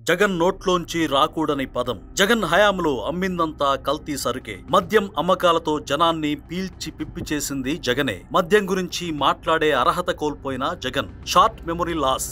జగన్ నోట్లోంచి రాకూడని పదం. జగన్ హయాంలో అమ్మిందంతా కల్తీ సరుకే. మద్యం అమ్మకాలతో జనాన్ని పీల్చి పిప్పి చేసింది జగనే. మద్యం గురించి మాట్లాడే అర్హత కోల్పోయిన జగన్. Short memory loss.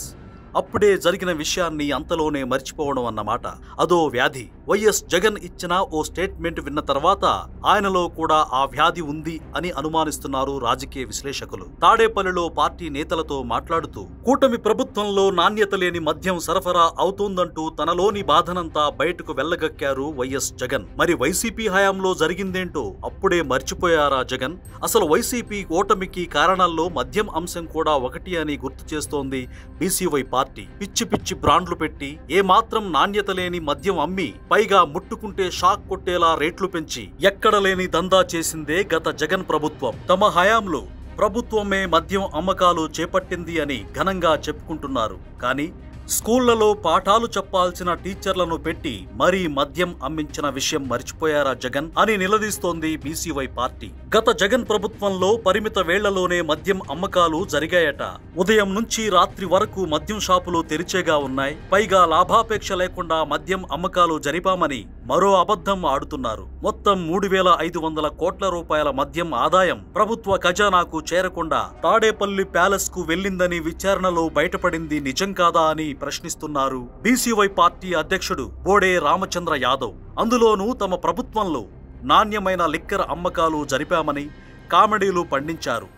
అప్పుడే జరిగిన విషయాన్ని అంతలోనే మర్చిపోవడం అన్నమాట. అదో వ్యాధి. వైఎస్ జగన్ ఇచ్చిన ఓ స్టేట్మెంట్ విన్న తర్వాత ఆయనలో కూడా ఆ వ్యాధి ఉంది అని అనుమానిస్తున్నారు రాజకీయ విశ్లేషకులు. తాడేపల్లిలో పార్టీ నేతలతో మాట్లాడుతూ కూటమి ప్రభుత్వంలో నాణ్యత లేని మద్యం సరఫరా అవుతోందంటూ తనలోని బాధనంతా బయటకు వెళ్లగక్కారు వైఎస్ జగన్. మరి వైసీపీ హయాంలో జరిగిందేంటో అప్పుడే మర్చిపోయారా జగన్? అసలు వైసీపీ ఓటమికి కారణాల్లో మద్యం అంశం కూడా ఒకటి అని గుర్తు చేస్తోంది బీసీవై పార్టీ. పిచ్చి పిచ్చి బ్రాండ్లు పెట్టి ఏమాత్రం నాణ్యత లేని మద్యం అమ్మి పైగా ముట్టుకుంటే షాక్ కొట్టేలా రేట్లు పెంచి ఎక్కడ లేని దందా చేసిందే గత జగన్ ప్రభుత్వం. తమ హయాంలో ప్రభుత్వమే మద్యం అమ్మకాలు చేపట్టింది అని ఘనంగా చెప్పుకుంటున్నారు. కానీ స్కూళ్లలో పాఠాలు చెప్పాల్సిన టీచర్లను పెట్టి మరీ మద్యం అమ్మించిన విషయం మర్చిపోయారా జగన్ అని నిలదీస్తోంది బీసీవై పార్టీ. గత జగన్ ప్రభుత్వంలో పరిమిత వేళ్లలోనే మద్యం అమ్మకాలు జరిగాయట. ఉదయం నుంచి రాత్రి వరకు మద్యం షాపులు తెరిచేగా ఉన్నాయి. పైగా లాభాపేక్ష లేకుండా మద్యం అమ్మకాలు జరిపామని మరో అబద్ధం ఆడుతున్నారు. మొత్తం 3,500 కోట్ల రూపాయల మద్యం ఆదాయం ప్రభుత్వ ఖజానాకు చేరకుండా తాడేపల్లి ప్యాలెస్ కు వెళ్లిందని విచారణలో బయటపడింది నిజం కాదా అని ప్రశ్నిస్తున్నారు బీసీవై పార్టీ అధ్యక్షుడు బోడే రామచంద్ర యాదవ్. అందులోనూ తమ ప్రభుత్వంలో నాణ్యమైన లిక్కర్ అమ్మకాలు జరిపామని కామెడీలు పండించారు.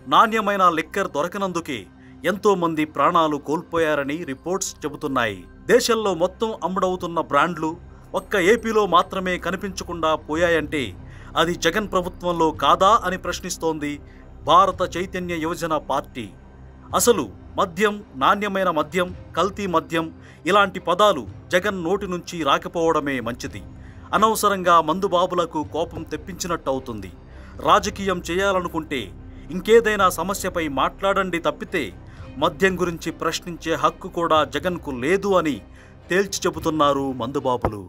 నాణ్యమైన లిక్కర్ దొరకనందుకే ఎంతో మంది ప్రాణాలు కోల్పోయారని రిపోర్ట్స్ చెబుతున్నాయి. దేశంలో మొత్తం అమ్ముడవుతున్న బ్రాండ్లు ఒక్క ఏపీలో మాత్రమే కనిపించకుండా పోయాయంటే అది జగన్ ప్రభుత్వంలో కాదా అని ప్రశ్నిస్తోంది భారత చైతన్య యువజన పార్టీ. అసలు మద్యం, నాణ్యమైన మద్యం, కల్తీ మద్యం ఇలాంటి పదాలు జగన్ నోటి నుంచి రాకపోవడమే మంచిది. అనవసరంగా మందుబాబులకు కోపం తెప్పించినట్టు అవుతుంది. రాజకీయం చేయాలనుకుంటే ఇంకేదైనా సమస్యపై మాట్లాడండి తప్పితే మద్యం గురించి ప్రశ్నించే హక్కు కూడా జగన్కు లేదు అని తేల్చి చెబుతున్నారు మందుబాబులు.